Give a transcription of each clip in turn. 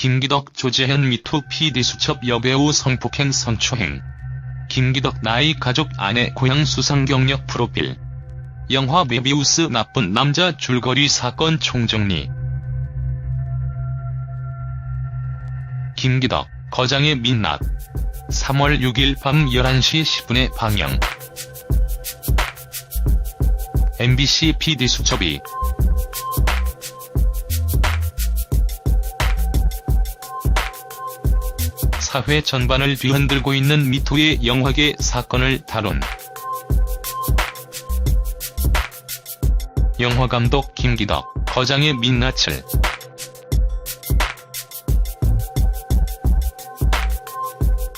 김기덕 조재현 미투 PD 수첩 여배우 성폭행 성추행. 김기덕 나이 가족 아내 고향 수상 경력 프로필. 영화 메비우스 나쁜 남자 줄거리 사건 총정리. 김기덕, 거장의 민낯. 3월 6일 밤 11시 10분에 방영. MBC PD 수첩이 사회 전반을 뒤흔들고 있는 미투의 영화계 사건을 다룬 영화감독 김기덕, 거장의 민낯을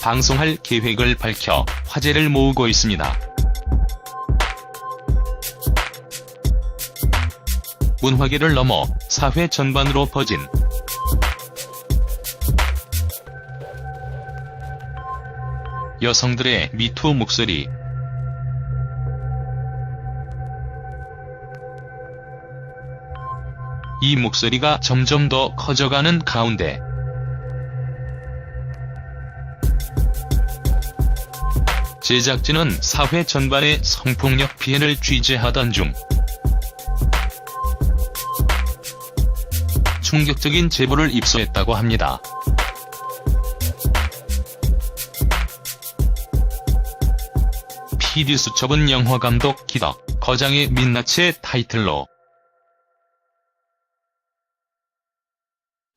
방송할 계획을 밝혀 화제를 모으고 있습니다. 문화계를 넘어 사회 전반으로 퍼진 여성들의 미투 목소리. 이 목소리가 점점 더 커져가는 가운데 제작진은 사회 전반의 성폭력 피해를 취재하던 중 충격적인 제보를 입수했다고 합니다. PD 수첩은 영화감독 기덕, 거장의 민낯의 타이틀로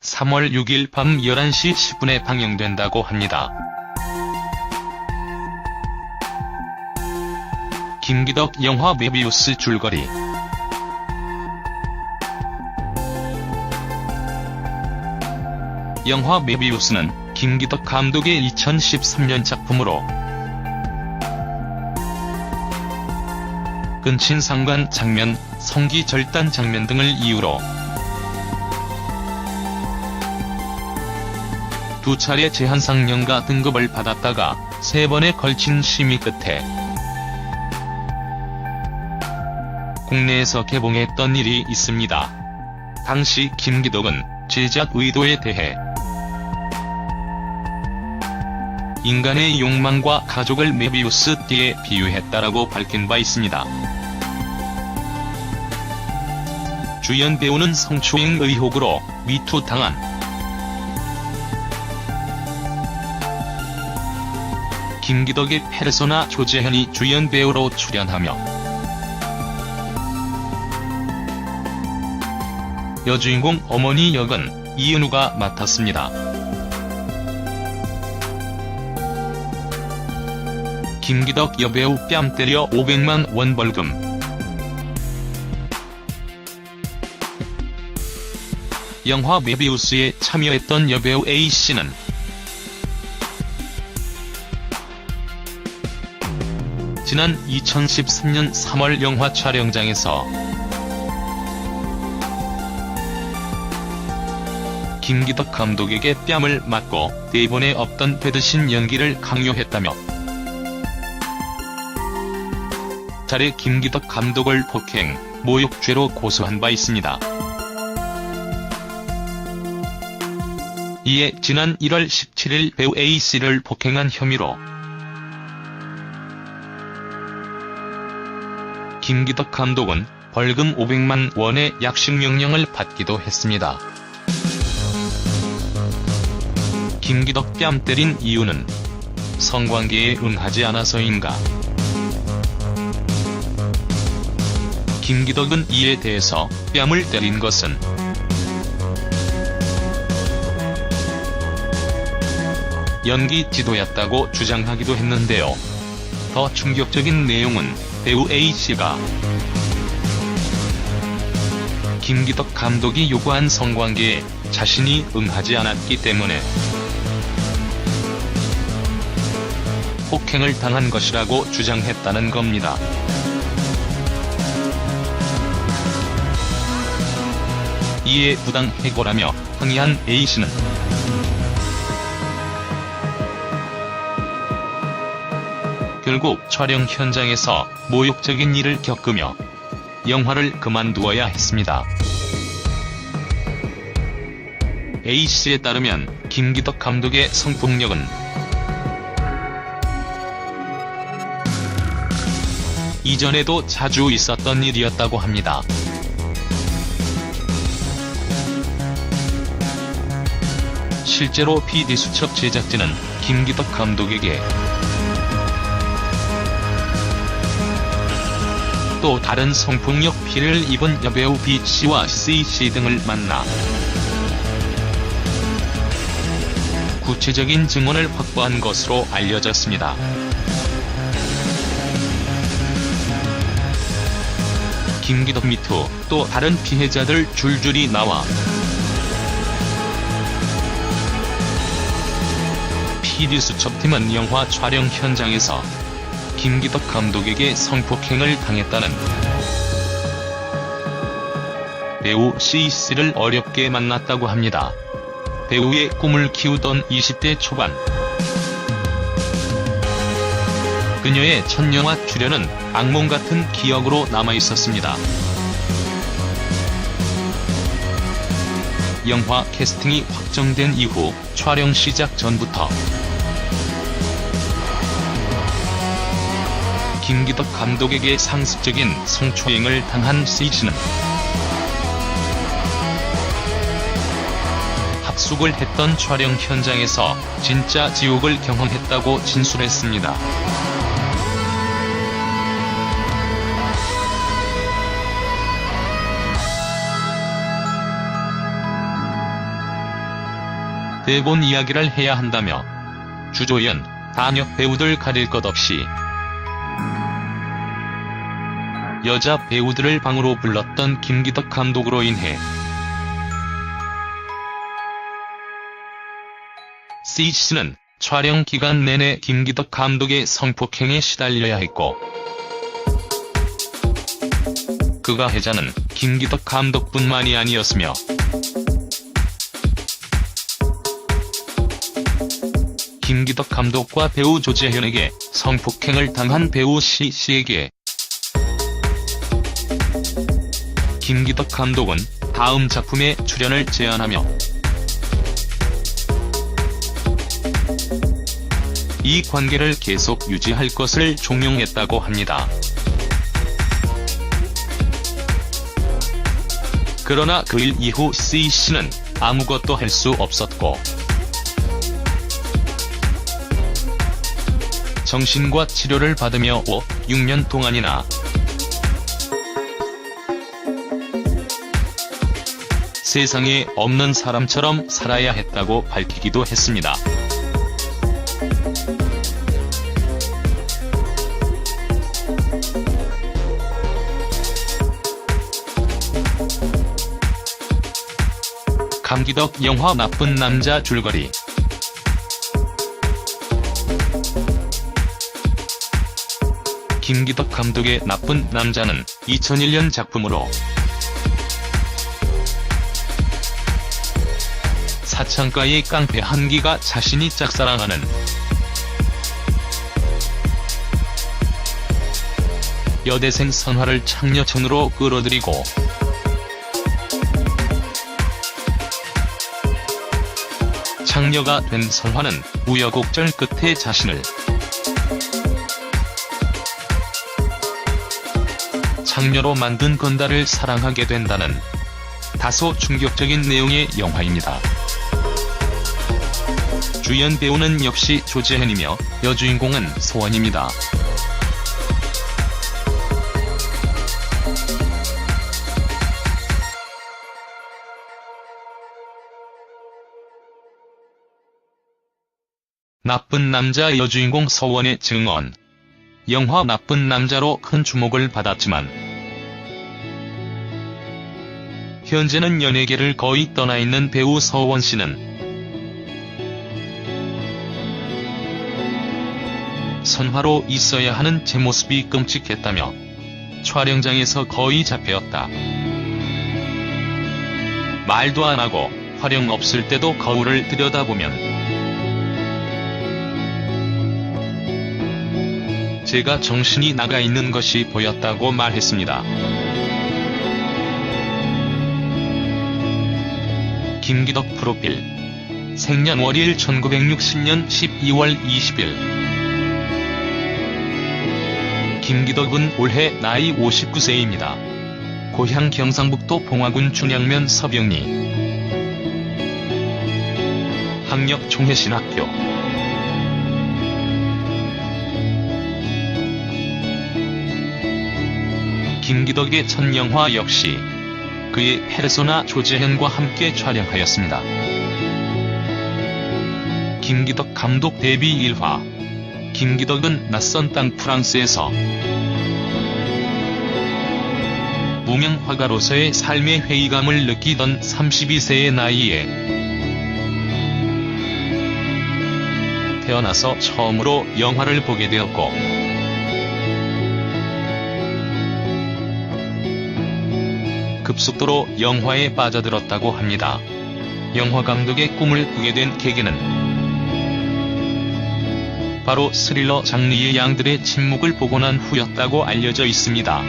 3월 6일 밤 11시 10분에 방영된다고 합니다. 김기덕 영화 메비우스 줄거리. 영화 메비우스는 김기덕 감독의 2013년 작품으로 근친상간 장면, 성기절단 장면 등을 이유로 두 차례 제한상영가 등급을 받았다가 3번에 걸친 심의 끝에 국내에서 개봉했던 일이 있습니다. 당시 김기덕은 제작 의도에 대해 인간의 욕망과 가족을 메비우스띠에 비유했다라고 밝힌 바 있습니다. 주연 배우는 성추행 의혹으로 미투 당한 김기덕의 페르소나 조재현이 주연 배우로 출연하며 여주인공 어머니 역은 이은우가 맡았습니다. 김기덕 여배우 뺨 때려 500만 원 벌금. 영화 메비우스에 참여했던 여배우 A씨는 지난 2013년 3월 영화 촬영장에서 김기덕 감독에게 뺨을 맞고 대본에 없던 배드신 연기를 강요했다며 차례 김기덕 감독을 폭행, 모욕죄로 고소한 바 있습니다. 이에 지난 1월 17일 배우 A씨를 폭행한 혐의로 김기덕 감독은 벌금 500만 원의 약식명령을 받기도 했습니다. 김기덕 뺨 때린 이유는 성관계에 응하지 않아서인가? 김기덕은 이에 대해서 뺨을 때린 것은 연기 지도였다고 주장하기도 했는데요. 더 충격적인 내용은 배우 A씨가 김기덕 감독이 요구한 성관계에 자신이 응하지 않았기 때문에 폭행을 당한 것이라고 주장했다는 겁니다. 이에 부당해고라며 항의한 A씨는 결국 촬영 현장에서 모욕적인 일을 겪으며 영화를 그만두어야 했습니다. A씨에 따르면 김기덕 감독의 성폭력은 이전에도 자주 있었던 일이었다고 합니다. 실제로 PD수첩 제작진은 김기덕 감독에게 또 다른 성폭력 피해를 입은 여배우 B씨와 C씨 등을 만나 구체적인 증언을 확보한 것으로 알려졌습니다. 김기덕 미투 또 다른 피해자들 줄줄이 나와 PD수첩팀은 영화 촬영 현장에서 김기덕 감독에게 성폭행을 당했다는 배우 C씨를 어렵게 만났다고 합니다. 배우의 꿈을 키우던 20대 초반. 그녀의 첫 영화 출연은 악몽 같은 기억으로 남아있었습니다. 영화 캐스팅이 확정된 이후 촬영 시작 전부터 김기덕 감독에게 상습적인 성추행을 당한 C씨는 합숙을 했던 촬영 현장에서 진짜 지옥을 경험했다고 진술했습니다. 대본 이야기를 해야 한다며 주조연, 단역 배우들 가릴 것 없이 여자 배우들을 방으로 불렀던 김기덕 감독으로 인해 C씨는 촬영 기간 내내 김기덕 감독의 성폭행에 시달려야 했고 그 가해자는 김기덕 감독뿐만이 아니었으며 김기덕 감독과 배우 조재현에게 성폭행을 당한 배우 C씨에게 김기덕 감독은 다음 작품에 출연을 제안하며 이 관계를 계속 유지할 것을 종용했다고 합니다. 그러나 그 일 이후 C씨는 아무것도 할 수 없었고 정신과 치료를 받으며 6년 동안이나 세상에 없는 사람처럼 살아야 했다고 밝히기도 했습니다. 감기덕 영화 나쁜 남자 줄거리. 김기덕 감독의 나쁜 남자는 2001년 작품으로 사창가의 깡패 한기가 자신이 짝사랑하는 여대생 선화를 창녀천으로 끌어들이고 창녀가 된 선화는 우여곡절 끝에 자신을 창녀로 만든 건달을 사랑하게 된다는 다소 충격적인 내용의 영화입니다. 주연 배우는 역시 조재현이며 여주인공은 소원입니다. 나쁜 남자 여주인공 서원의 증언. 영화 나쁜 남자로 큰 주목을 받았지만 현재는 연예계를 거의 떠나 있는 배우 서원 씨는 선화로 있어야 하는 제 모습이 끔찍했다며 촬영장에서 거의 잡혀왔다. 말도 안 하고 촬영 없을 때도 거울을 들여다보면 제가 정신이 나가 있는 것이 보였다고 말했습니다. 김기덕 프로필. 생년월일 1960년 12월 20일. 김기덕은 올해 나이 59세입니다. 고향 경상북도 봉화군 춘향면 서병리. 학력 총회신학교. 김기덕의 첫 영화 역시 그의 페르소나 조재현과 함께 촬영하였습니다. 김기덕 감독 데뷔 1화. 김기덕은 낯선 땅 프랑스에서 무명 화가로서의 삶의 회의감을 느끼던 32세의 나이에 태어나서 처음으로 영화를 보게 되었고, 급속도로 영화에 빠져들었다고 합니다. 영화 감독의 꿈을 꾸게 된 계기는 바로 스릴러 장르의 양들의 침묵을 보고 난 후였다고 알려져 있습니다.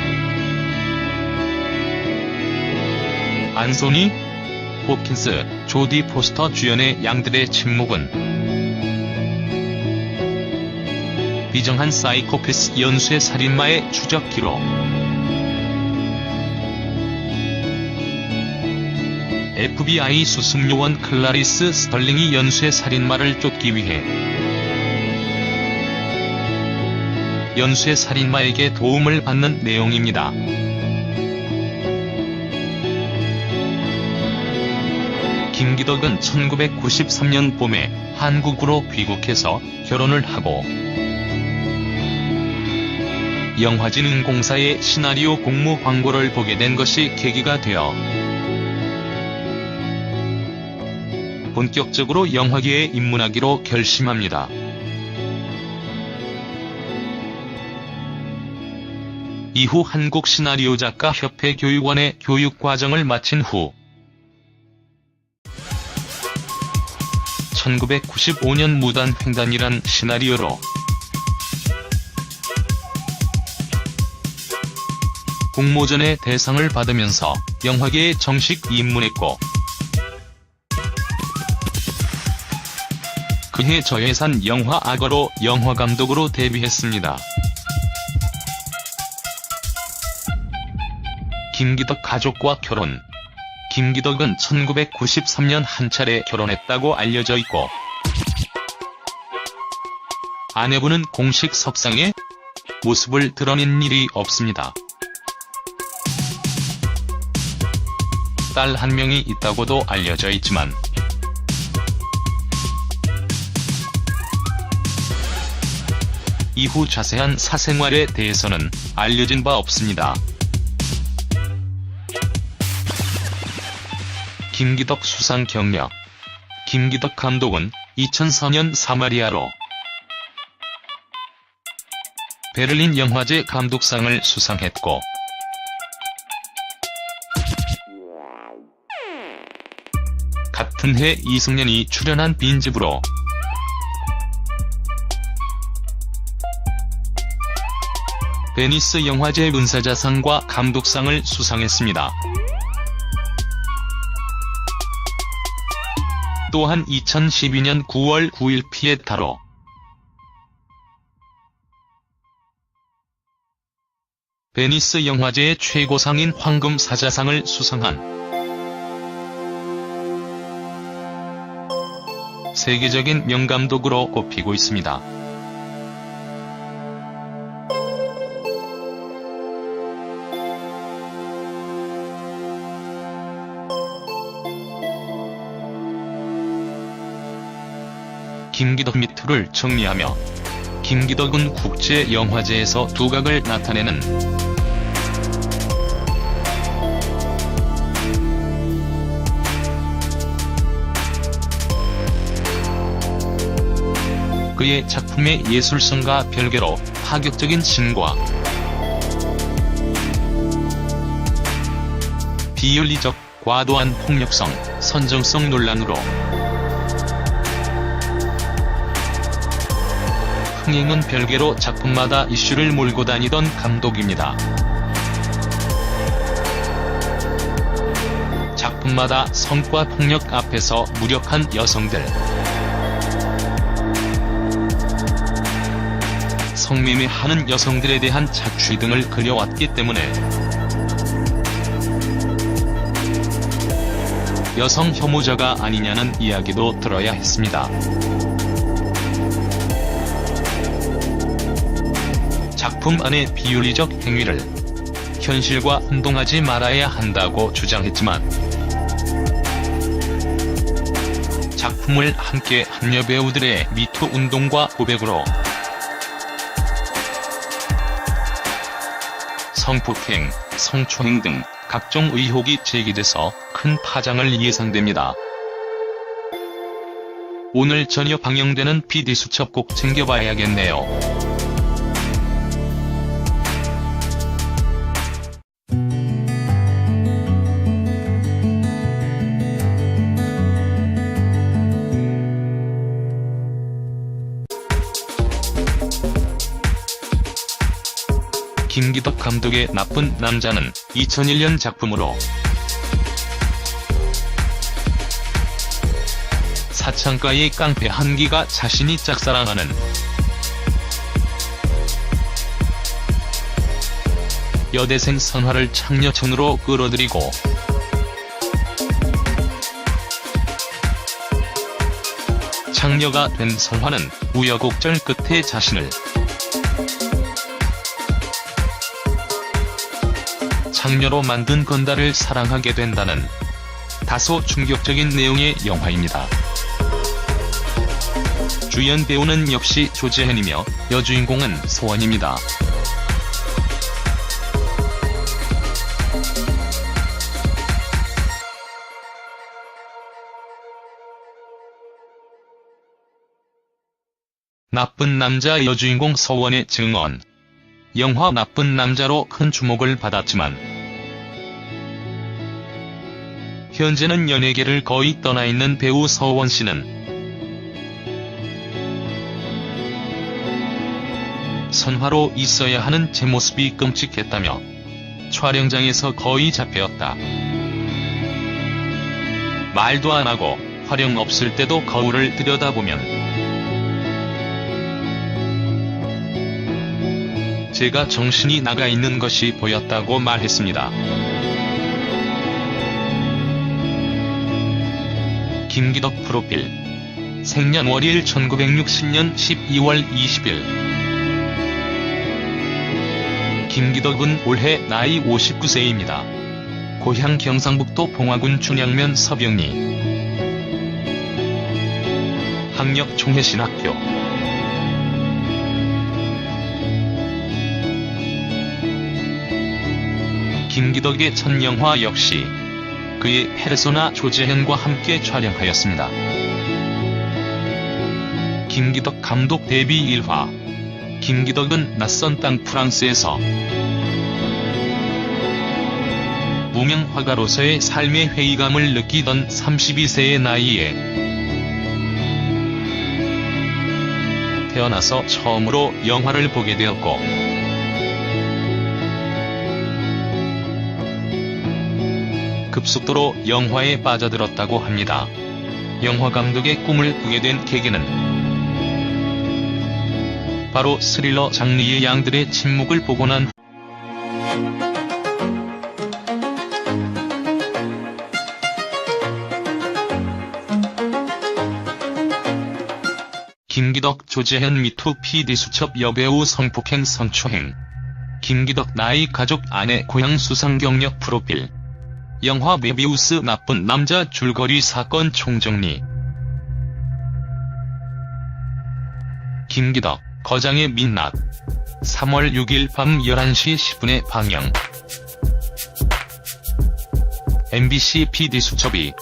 안소니 홉킨스, 조디 포스터 주연의 양들의 침묵은 비정한 사이코패스 연쇄 살인마의 추적 기록. FBI 수습요원 클라리스 스털링이 연쇄 살인마를 쫓기 위해 연쇄 살인마에게 도움을 받는 내용입니다. 김기덕은 1993년 봄에 한국으로 귀국해서 결혼을 하고 영화진흥공사의 시나리오 공모 광고를 보게 된 것이 계기가 되어 본격적으로 영화계에 입문하기로 결심합니다. 이후 한국시나리오작가협회 교육원의 교육과정을 마친 후 1995년 무단횡단이란 시나리오로 공모전의 대상을 받으면서 영화계에 정식 입문했고, 그해 저예산 영화 악어로 영화감독으로 데뷔했습니다. 김기덕 가족과 결혼. 김기덕은 1993년 한 차례 결혼했다고 알려져 있고, 아내분은 공식 석상에 모습을 드러낸 일이 없습니다. 딸 한 명이 있다고도 알려져 있지만 이후 자세한 사생활에 대해서는 알려진 바 없습니다. 김기덕 수상 경력. 김기덕 감독은 2004년 사마리아로 베를린 영화제 감독상을 수상했고, 같은 해 이승연이 출연한 빈집으로 베니스 영화제 은사자상과 감독상을 수상했습니다. 또한 2012년 9월 9일 피에타로 베니스 영화제의 최고상인 황금 사자상을 수상한 세계적인 명감독으로 꼽히고 있습니다. 김기덕 미투를 정리하며, 김기덕은 국제영화제에서 두각을 나타내는 그의 작품의 예술성과 별개로 파격적인 신과 비윤리적, 과도한 폭력성, 선정성 논란으로 흥행은 별개로 작품마다 이슈를 몰고 다니던 감독입니다. 작품마다 성과 폭력 앞에서 무력한 여성들, 성매매하는 여성들에 대한 착취 등을 그려왔기 때문에 여성 혐오자가 아니냐는 이야기도 들어야 했습니다. 작품 안의 비윤리적 행위를 현실과 혼동하지 말아야 한다고 주장했지만 작품을 함께 한 여배우들의 미투 운동과 고백으로 성폭행, 성추행 등 각종 의혹이 제기돼서 큰 파장을 예상됩니다. 오늘 저녁 방영되는 PD수첩 꼭 챙겨봐야겠네요. 김기덕 감독의 나쁜 남자는 2001년 작품으로 사창가의 깡패 한기가 자신이 짝사랑하는 여대생 선화를 창녀촌으로 끌어들이고 창녀가 된 선화는 우여곡절 끝에 자신을 창녀로 만든 건달을 사랑하게 된다는 다소 충격적인 내용의 영화입니다. 주연 배우는 역시 조재현이며 여주인공은 소원입니다. 나쁜 남자 여주인공 서원의 증언. 영화 나쁜 남자로 큰 주목을 받았지만 현재는 연예계를 거의 떠나 있는 배우 서원 씨는 선화로 있어야 하는 제 모습이 끔찍했다며 촬영장에서 거의 잡혀왔다. 말도 안 하고 화령 없을 때도 거울을 들여다보면 제가 정신이 나가 있는 것이 보였다고 말했습니다. 김기덕 프로필. 생년월일 1960년 12월 20일. 김기덕은 올해 나이 59세입니다. 고향 경상북도 봉화군 춘향면 서병리. 학력 총회신학교. 김기덕의 첫 영화 역시 그의 페르소나 조재현과 함께 촬영하였습니다. 김기덕 감독 데뷔 1화. 김기덕은 낯선 땅 프랑스에서 무명 화가로서의 삶의 회의감을 느끼던 32세의 나이에 태어나서 처음으로 영화를 보게 되었고 급속도로 영화에 빠져들었다고 합니다. 영화 감독의 꿈을 꾸게 된 계기는 바로 스릴러 장르의 양들의 침묵을 보고 난 김기덕 조재현 미투 PD수첩 여배우 성폭행 성추행. 김기덕 나이 가족 아내 고향 수상 경력 프로필. 영화 메비우스 나쁜 남자 줄거리 사건 총정리. 김기덕, 거장의 민낯. 3월 6일 밤 11시 10분에 방영. MBC PD수첩이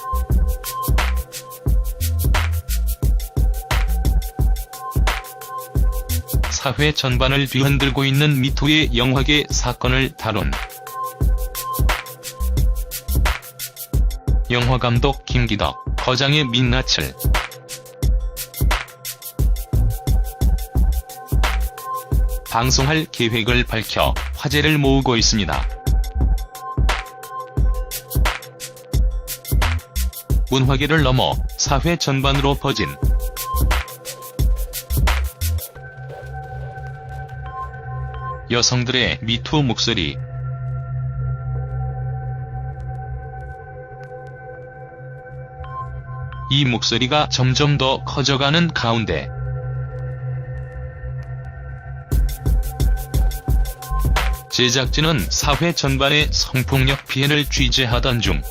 사회 전반을 뒤흔들고 있는 미투의 영화계 사건을 다룬 영화감독 김기덕, 거장의 민낯을 방송할 계획을 밝혀 화제를 모으고 있습니다. 문화계를 넘어 사회 전반으로 퍼진 여성들의 미투 목소리. 이 목소리가 점점 더 커져가는 가운데 제작진은 사회 전반의 성폭력 피해를 취재하던 중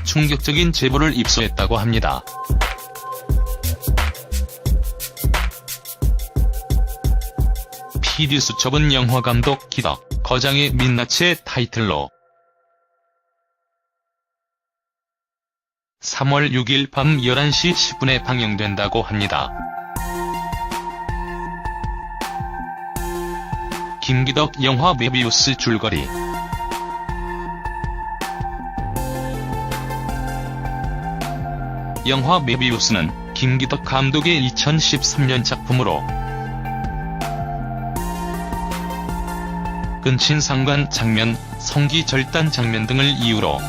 충격적인 제보를 입수했다고 합니다. PD수첩은 영화감독 기덕, 거장의 민낯의 타이틀로 3월 6일 밤 11시 10분에 방영된다고 합니다. 김기덕 영화 메비우스 줄거리. 영화 메비우스는 김기덕 감독의 2013년 작품으로 근친 상관 장면, 성기 절단 장면 등을 이유로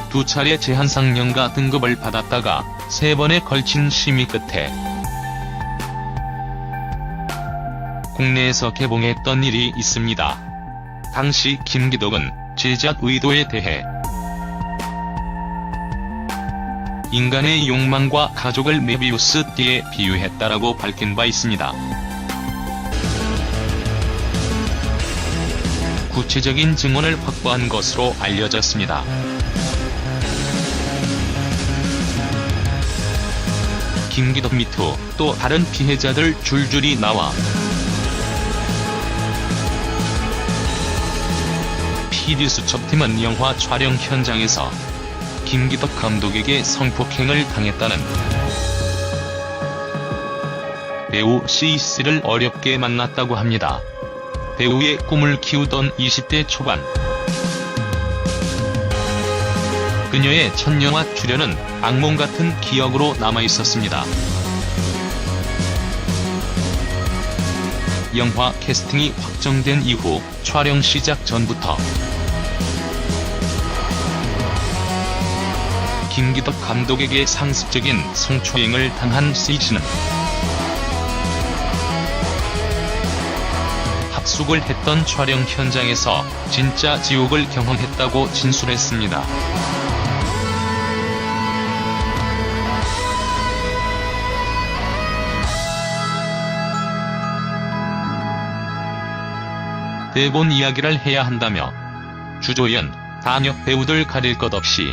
두 차례 제한상영가 등급을 받았다가 3번에 걸친 심의 끝에 국내에서 개봉했던 일이 있습니다. 당시 김기덕은 제작 의도에 대해 인간의 욕망과 가족을 메비우스띠에 비유했다라고 밝힌 바 있습니다. 구체적인 증언을 확보한 것으로 알려졌습니다. 김기덕 미투, 또 다른 피해자들 줄줄이 나와 PD수첩팀은 영화 촬영 현장에서 김기덕 감독에게 성폭행을 당했다는 배우 C씨를 어렵게 만났다고 합니다. 배우의 꿈을 키우던 20대 초반. 그녀의 첫 영화 출연은 악몽 같은 기억으로 남아있었습니다. 영화 캐스팅이 확정된 이후 촬영 시작 전부터 김기덕 감독에게 상습적인 성추행을 당한 C씨는 합숙을 했던 촬영 현장에서 진짜 지옥을 경험했다고 진술했습니다. 대본 이야기를 해야 한다며 주조연, 단역 배우들 가릴 것 없이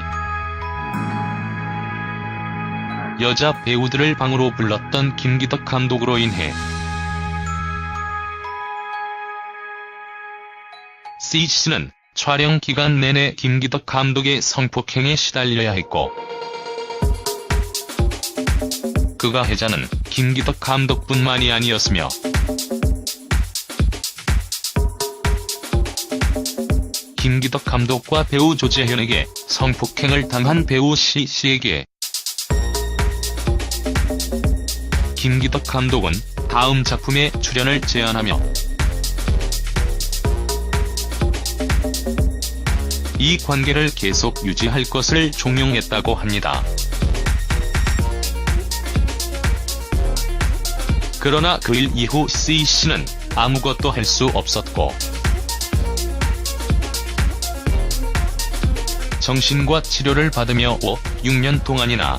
여자 배우들을 방으로 불렀던 김기덕 감독으로 인해 C씨는 촬영 기간 내내 김기덕 감독의 성폭행에 시달려야 했고 그 가해자는 김기덕 감독뿐만이 아니었으며 김기덕 감독과 배우 조재현에게 성폭행을 당한 배우 C씨에게 김기덕 감독은 다음 작품에 출연을 제안하며 이 관계를 계속 유지할 것을 종용했다고 합니다. 그러나 그 일 이후 C씨는 아무것도 할 수 없었고 정신과 치료를 받으며 6년 동안이나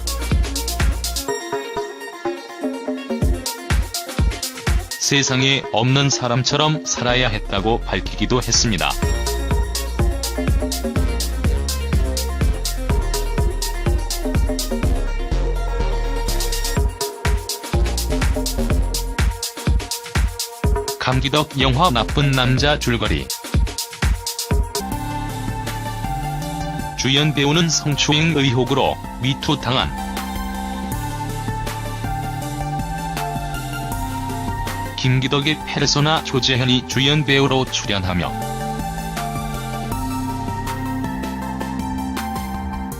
세상에 없는 사람처럼 살아야 했다고 밝히기도 했습니다. 김기덕 영화 나쁜 남자 줄거리. 주연 배우는 성추행 의혹으로 미투 당한 김기덕의 페르소나 조재현이 주연 배우로 출연하며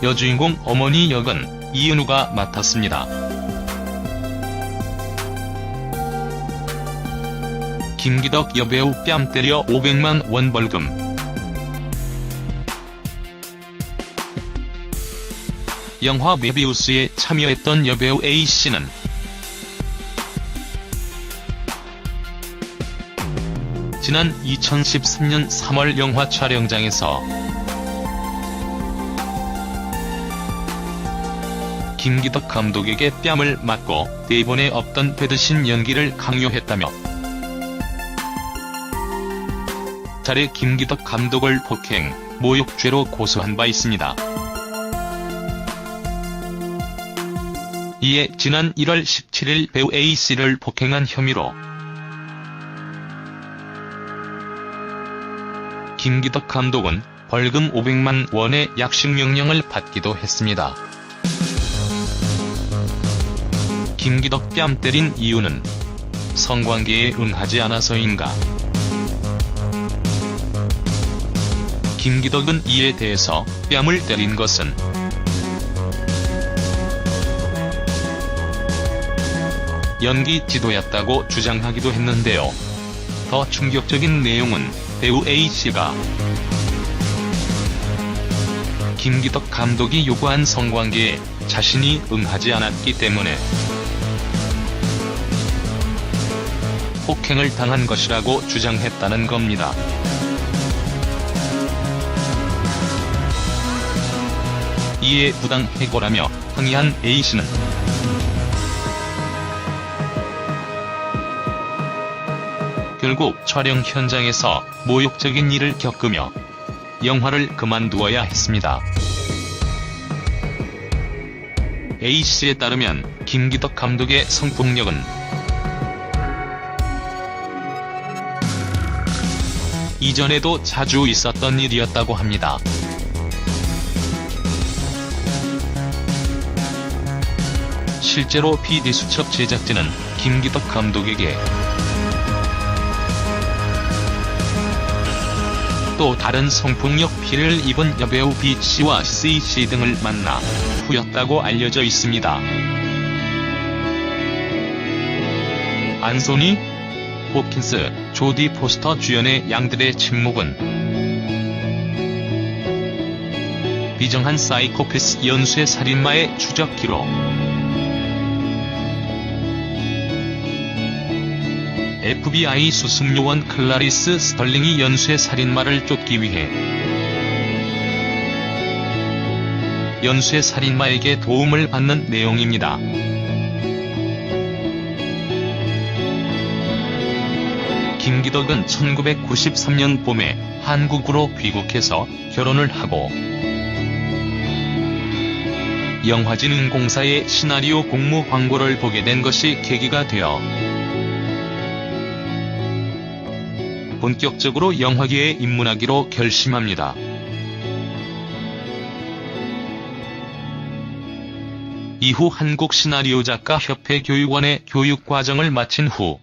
여주인공 어머니 역은 이은우가 맡았습니다. 김기덕 여배우 뺨 때려 500만 원 벌금. 영화 메비우스에 참여했던 여배우 A씨는 지난 2013년 3월 영화 촬영장에서 김기덕 감독에게 뺨을 맞고 대본에 없던 배드신 연기를 강요했다며 차례 김기덕 감독을 폭행, 모욕죄로 고소한 바 있습니다. 이에 지난 1월 17일 배우 A씨를 폭행한 혐의로 김기덕 감독은 벌금 500만 원의 약식명령을 받기도 했습니다. 김기덕 뺨 때린 이유는 성관계에 응하지 않아서인가? 김기덕은 이에 대해서 뺨을 때린 것은 연기 지도였다고 주장하기도 했는데요. 더 충격적인 내용은 배우 A씨가 김기덕 감독이 요구한 성관계에 자신이 응하지 않았기 때문에 폭행을 당한 것이라고 주장했다는 겁니다. 이에 부당해고라며 항의한 A씨는 결국 촬영 현장에서 모욕적인 일을 겪으며 영화를 그만두어야 했습니다. A씨에 따르면 김기덕 감독의 성폭력은 이전에도 자주 있었던 일이었다고 합니다. 실제로 PD수첩 제작진은 김기덕 감독에게 또 다른 성폭력 피해를 입은 여배우 B씨와 C씨 등을 만나 후였다고 알려져 있습니다. 안소니, 홉킨스, 조디 포스터 주연의 양들의 침묵은 비정한 사이코패스 연쇄 살인마의 추적기로 FBI 수습요원 클라리스 스털링이 연쇄 살인마를 쫓기 위해 연쇄 살인마에게 도움을 받는 내용입니다. 김기덕은 1993년 봄에 한국으로 귀국해서 결혼을 하고 영화진흥공사의 시나리오 공모 광고를 보게 된 것이 계기가 되어 본격적으로 영화계에 입문하기로 결심합니다. 이후 한국시나리오작가협회 교육원의 교육과정을 마친 후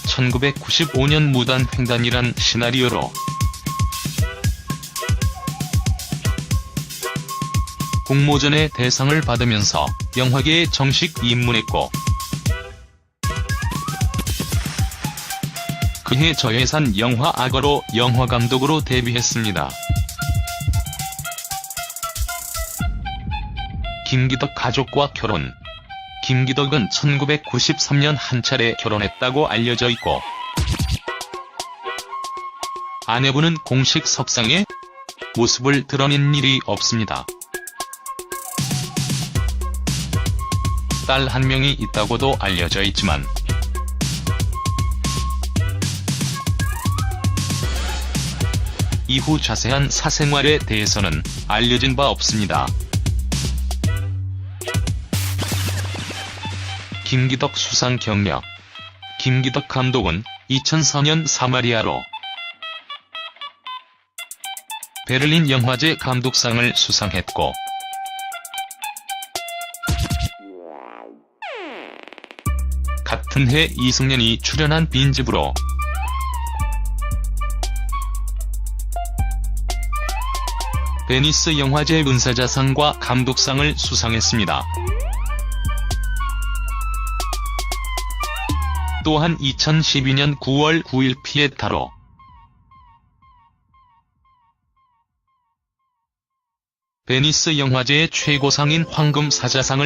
1995년 무단횡단이란 시나리오로 공모전의 대상을 받으면서 영화계에 정식 입문했고 그해 저예산 영화 악어로 영화감독으로 데뷔했습니다. 김기덕 가족과 결혼. 김기덕은 1993년 한 차례 결혼했다고 알려져 있고 아내분은 공식 석상에 모습을 드러낸 일이 없습니다. 딸 한 명이 있다고도 알려져 있지만 이후 자세한 사생활에 대해서는 알려진 바 없습니다. 김기덕 수상 경력. 김기덕 감독은 2004년 사마리아로 베를린 영화제 감독상을 수상했고 같은 해 이승연이 출연한 빈집으로 베니스 영화제 은사자상과 감독상을 수상했습니다. 또한 2012년 9월 9일 피에타로 베니스 영화제의 최고상인 황금 사자상을